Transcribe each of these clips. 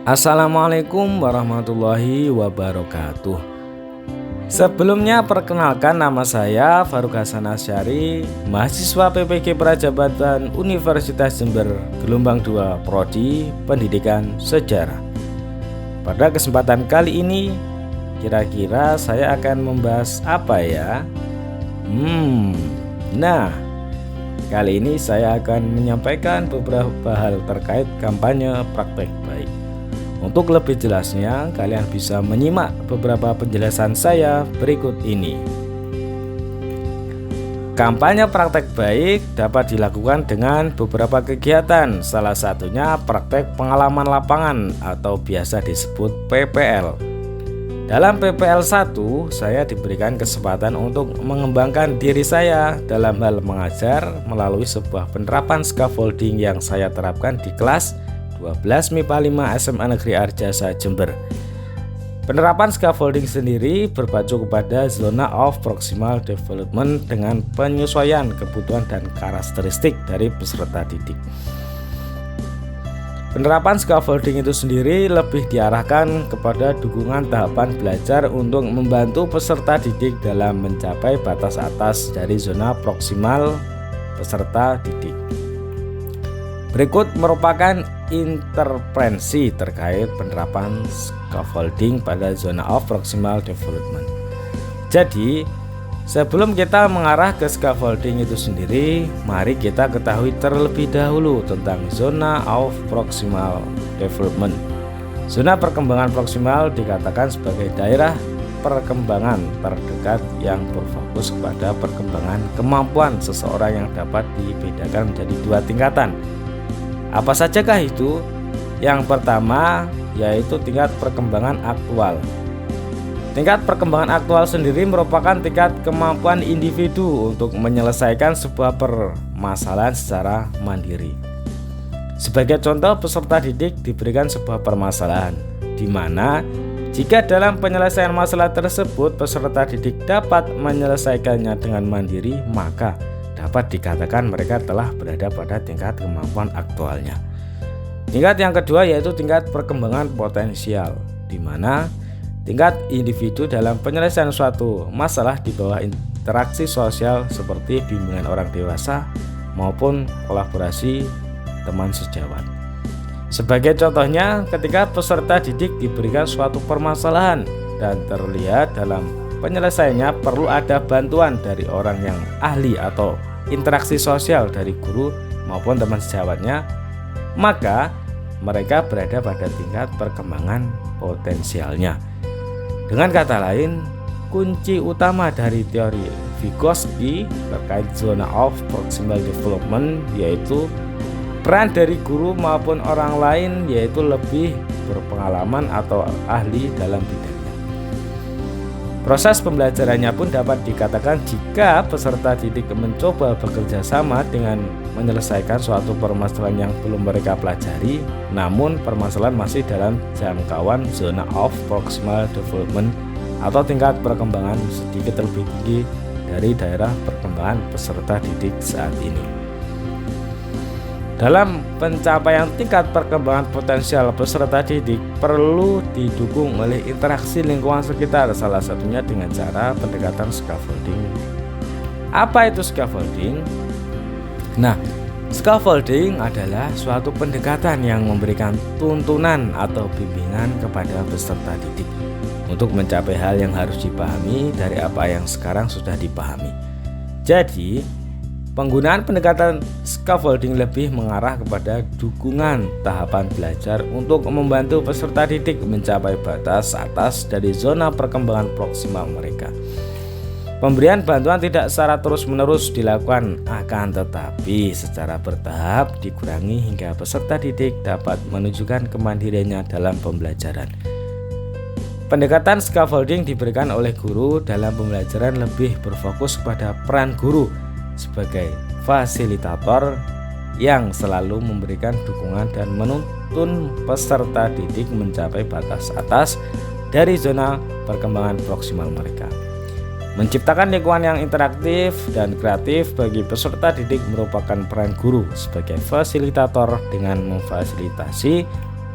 Assalamualaikum warahmatullahi wabarakatuh. Sebelumnya perkenalkan, nama saya Faruk Hasan Asyari, mahasiswa PPG Prajabatan Universitas Jember Gelombang 2 Prodi Pendidikan Sejarah. Pada kesempatan kali ini kira-kira saya akan membahas apa ya? Nah, kali ini saya akan menyampaikan beberapa hal terkait kampanye praktek baik. Untuk lebih jelasnya, kalian bisa menyimak beberapa penjelasan saya berikut ini. Kampanye praktek baik dapat dilakukan dengan beberapa kegiatan, salah satunya praktek pengalaman lapangan atau biasa disebut PPL. Dalam PPL 1, saya diberikan kesempatan untuk mengembangkan diri saya dalam hal mengajar melalui sebuah penerapan scaffolding yang saya terapkan di kelas 12 MIPA 5 SMA Negeri Arjasa Jember. Penerapan scaffolding sendiri berpacu kepada zona of proximal development dengan penyesuaian kebutuhan dan karakteristik dari peserta didik. Penerapan scaffolding itu sendiri lebih diarahkan kepada dukungan tahapan belajar untuk membantu peserta didik dalam mencapai batas atas dari zona proksimal peserta didik. Berikut merupakan intervensi terkait penerapan scaffolding pada zona of proximal development. Jadi, sebelum kita mengarah ke scaffolding itu sendiri, mari kita ketahui terlebih dahulu tentang zona of proximal development. Zona perkembangan proksimal dikatakan sebagai daerah perkembangan terdekat yang berfokus kepada perkembangan kemampuan seseorang yang dapat dibedakan menjadi dua tingkatan. Apa sajakah itu? Yang pertama yaitu tingkat perkembangan aktual. Tingkat perkembangan aktual sendiri merupakan tingkat kemampuan individu untuk menyelesaikan sebuah permasalahan secara mandiri. Sebagai contoh, peserta didik diberikan sebuah permasalahan, di mana jika dalam penyelesaian masalah tersebut peserta didik dapat menyelesaikannya dengan mandiri, maka dapat dikatakan mereka telah berada pada tingkat kemampuan aktualnya. Tingkat yang kedua yaitu tingkat perkembangan potensial, di mana tingkat individu dalam penyelesaian suatu masalah di bawah interaksi sosial seperti bimbingan orang dewasa maupun kolaborasi teman sejawat. Sebagai contohnya, ketika peserta didik diberikan suatu permasalahan dan terlihat dalam penyelesaiannya perlu ada bantuan dari orang yang ahli atau interaksi sosial dari guru maupun teman sejawatnya, maka mereka berada pada tingkat perkembangan potensialnya. Dengan kata lain, kunci utama dari teori Vygotsky terkait zona of proximal development yaitu peran dari guru maupun orang lain yaitu lebih berpengalaman atau ahli dalam bidangnya. Proses pembelajarannya pun dapat dikatakan jika peserta didik mencoba bekerja sama dengan menyelesaikan suatu permasalahan yang belum mereka pelajari, namun permasalahan masih dalam jangkauan zona of proximal development atau tingkat perkembangan sedikit lebih tinggi dari daerah perkembangan peserta didik saat ini. Dalam pencapaian tingkat perkembangan potensial peserta didik perlu didukung oleh interaksi lingkungan sekitar, salah satunya dengan cara pendekatan scaffolding. Apa itu scaffolding? Nah, scaffolding adalah suatu pendekatan yang memberikan tuntunan atau bimbingan kepada peserta didik untuk mencapai hal yang harus dipahami dari apa yang sekarang sudah dipahami. Jadi, penggunaan pendekatan scaffolding lebih mengarah kepada dukungan tahapan belajar untuk membantu peserta didik mencapai batas atas dari zona perkembangan proksimal mereka. Pemberian bantuan tidak secara terus-menerus dilakukan, akan tetapi secara bertahap dikurangi hingga peserta didik dapat menunjukkan kemandiriannya dalam pembelajaran. Pendekatan scaffolding diberikan oleh guru dalam pembelajaran lebih berfokus pada peran guru sebagai fasilitator yang selalu memberikan dukungan dan menuntun peserta didik mencapai batas atas dari zona perkembangan proksimal mereka. Menciptakan lingkungan yang interaktif dan kreatif bagi peserta didik merupakan peran guru sebagai fasilitator dengan memfasilitasi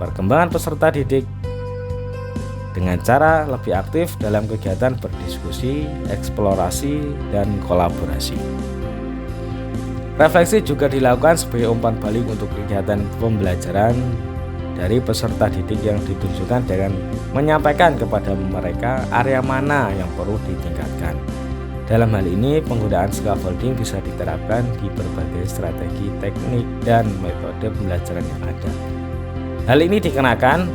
perkembangan peserta didik dengan cara lebih aktif dalam kegiatan berdiskusi, eksplorasi, dan kolaborasi. Refleksi juga dilakukan sebagai umpan balik untuk kegiatan pembelajaran dari peserta didik yang ditujukan dengan menyampaikan kepada mereka area mana yang perlu ditingkatkan. Dalam hal ini, penggunaan scaffolding bisa diterapkan di berbagai strategi, teknik, dan metode pembelajaran yang ada. Hal ini dikarenakan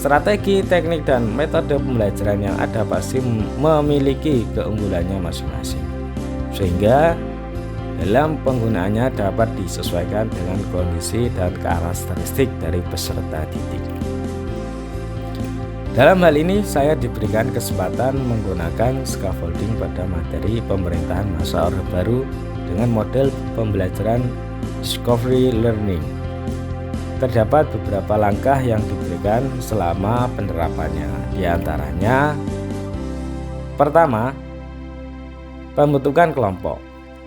strategi, teknik, dan metode pembelajaran yang ada pasti memiliki keunggulannya masing-masing, sehingga dalam penggunaannya dapat disesuaikan dengan kondisi dan karakteristik dari peserta didik. Dalam hal ini, saya diberikan kesempatan menggunakan scaffolding pada materi pemerintahan masa Orde Baru dengan model pembelajaran discovery learning. Terdapat beberapa langkah yang diberikan selama penerapannya. Di antaranya, pertama, pembentukan kelompok.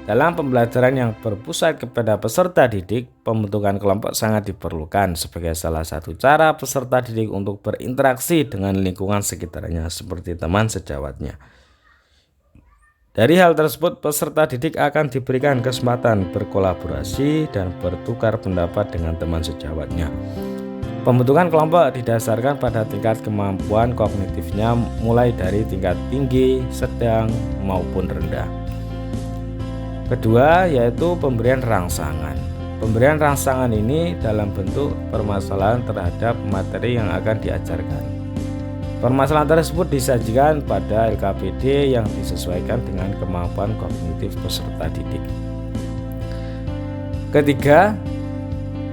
Dalam pembelajaran yang berpusat kepada peserta didik, pembentukan kelompok sangat diperlukan sebagai salah satu cara peserta didik untuk berinteraksi dengan lingkungan sekitarnya seperti teman sejawatnya. Dari hal tersebut, peserta didik akan diberikan kesempatan berkolaborasi dan bertukar pendapat dengan teman sejawatnya. Pembentukan kelompok didasarkan pada tingkat kemampuan kognitifnya mulai dari tingkat tinggi, sedang, maupun rendah. Kedua, yaitu pemberian rangsangan. Pemberian rangsangan ini dalam bentuk permasalahan terhadap materi yang akan diajarkan. Permasalahan tersebut disajikan pada LKPD yang disesuaikan dengan kemampuan kognitif peserta didik. Ketiga,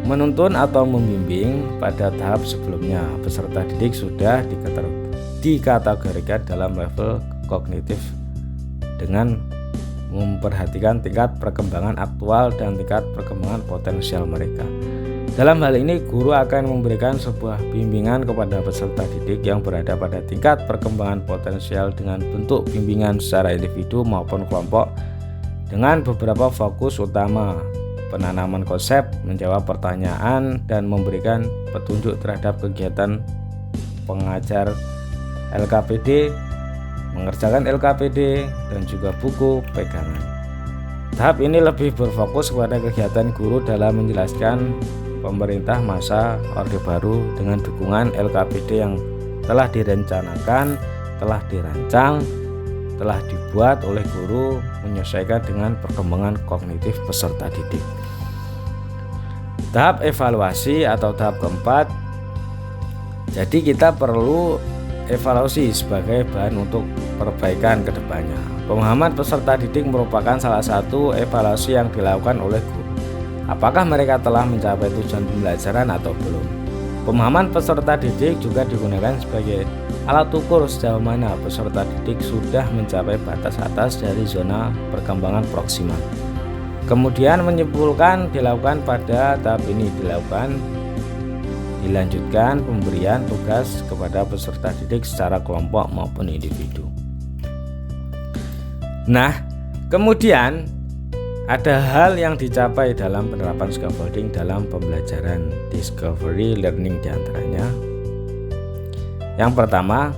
menuntun atau membimbing. Pada tahap sebelumnya, peserta didik sudah dikategorikan dalam level kognitif dengan memperhatikan tingkat perkembangan aktual dan tingkat perkembangan potensial mereka. Dalam hal ini, guru akan memberikan sebuah bimbingan kepada peserta didik yang berada pada tingkat perkembangan potensial dengan bentuk bimbingan secara individu maupun kelompok dengan beberapa fokus utama: penanaman konsep, menjawab pertanyaan, dan memberikan petunjuk terhadap kegiatan pengajar LKPD, mengerjakan LKPD, dan juga buku pegangan. Tahap ini lebih berfokus kepada kegiatan guru dalam menjelaskan pemerintah masa Orde Baru dengan dukungan LKPD yang telah direncanakan, telah dirancang, telah dibuat oleh guru menyesuaikan dengan perkembangan kognitif peserta didik. Tahap evaluasi atau tahap keempat, jadi kita perlu evaluasi sebagai bahan untuk perbaikan ke depannya. Pemahaman peserta didik merupakan salah satu evaluasi yang dilakukan oleh guru. Apakah mereka telah mencapai tujuan pembelajaran atau belum? Pemahaman peserta didik juga digunakan sebagai alat ukur sejauh mana peserta didik sudah mencapai batas atas dari zona perkembangan proksimal. Kemudian menyimpulkan dilakukan pada tahap ini dilanjutkan pemberian tugas kepada peserta didik secara kelompok maupun individu. Nah, kemudian ada hal yang dicapai dalam penerapan scaffolding dalam pembelajaran discovery learning diantaranya. Yang pertama,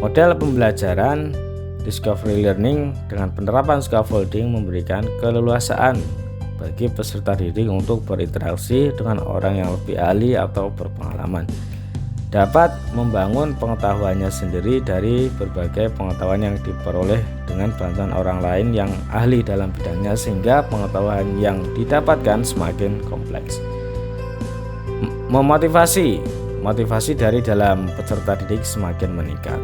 model pembelajaran discovery learning dengan penerapan scaffolding memberikan keleluasaan bagi peserta didik untuk berinteraksi dengan orang yang lebih ahli atau berpengalaman, dapat membangun pengetahuannya sendiri dari berbagai pengetahuan yang diperoleh dengan bantuan orang lain yang ahli dalam bidangnya, sehingga pengetahuan yang didapatkan semakin kompleks. Motivasi dari dalam peserta didik semakin meningkat.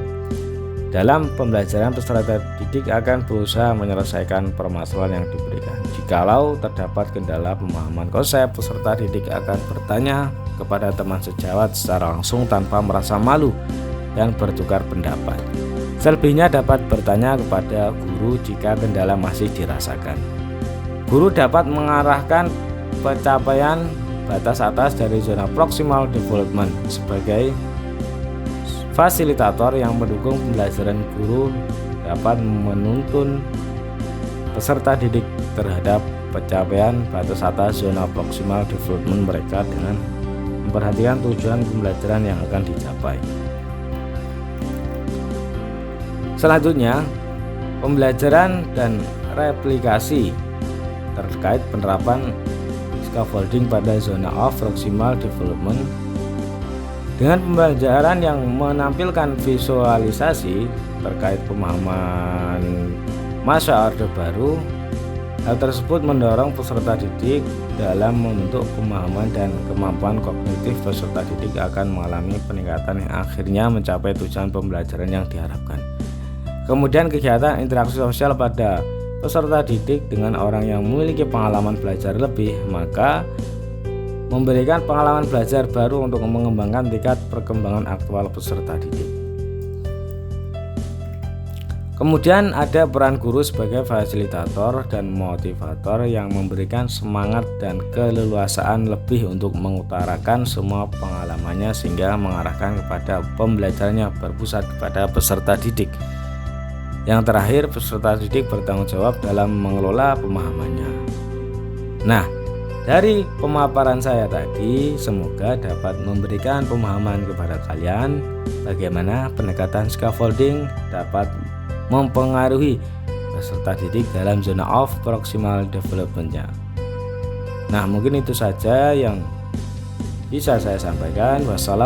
Dalam pembelajaran, peserta didik akan berusaha menyelesaikan permasalahan yang diberikan. Jikalau terdapat kendala pemahaman konsep, peserta didik akan bertanya kepada teman sejawat secara langsung tanpa merasa malu dan bertukar pendapat. Selebihnya dapat bertanya kepada guru jika kendala masih dirasakan. Guru dapat mengarahkan pencapaian batas atas dari zona proximal development sebagai fasilitator yang mendukung pembelajaran. Guru dapat menuntun peserta didik terhadap pencapaian batas atas zona proximal development mereka dengan memperhatikan tujuan pembelajaran yang akan dicapai. Selanjutnya, pembelajaran dan replikasi terkait penerapan scaffolding pada zona of proximal development. Dengan pembelajaran yang menampilkan visualisasi terkait pemahaman masa Orde Baru, hal tersebut mendorong peserta didik dalam membentuk pemahaman dan kemampuan kognitif peserta didik akan mengalami peningkatan yang akhirnya mencapai tujuan pembelajaran yang diharapkan. Kemudian kegiatan interaksi sosial pada peserta didik dengan orang yang memiliki pengalaman belajar lebih, maka memberikan pengalaman belajar baru untuk mengembangkan tingkat perkembangan aktual peserta didik. Kemudian ada peran guru sebagai fasilitator dan motivator yang memberikan semangat dan keleluasaan lebih untuk mengutarakan semua pengalamannya sehingga mengarahkan kepada pembelajarannya berpusat kepada peserta didik. Yang terakhir, peserta didik bertanggung jawab dalam mengelola pemahamannya. Nah, dari pemaparan saya tadi, semoga dapat memberikan pemahaman kepada kalian bagaimana pendekatan scaffolding dapat mempengaruhi peserta didik dalam zona of proximal development-nya. Nah, mungkin itu saja yang bisa saya sampaikan. Wassalamualaikum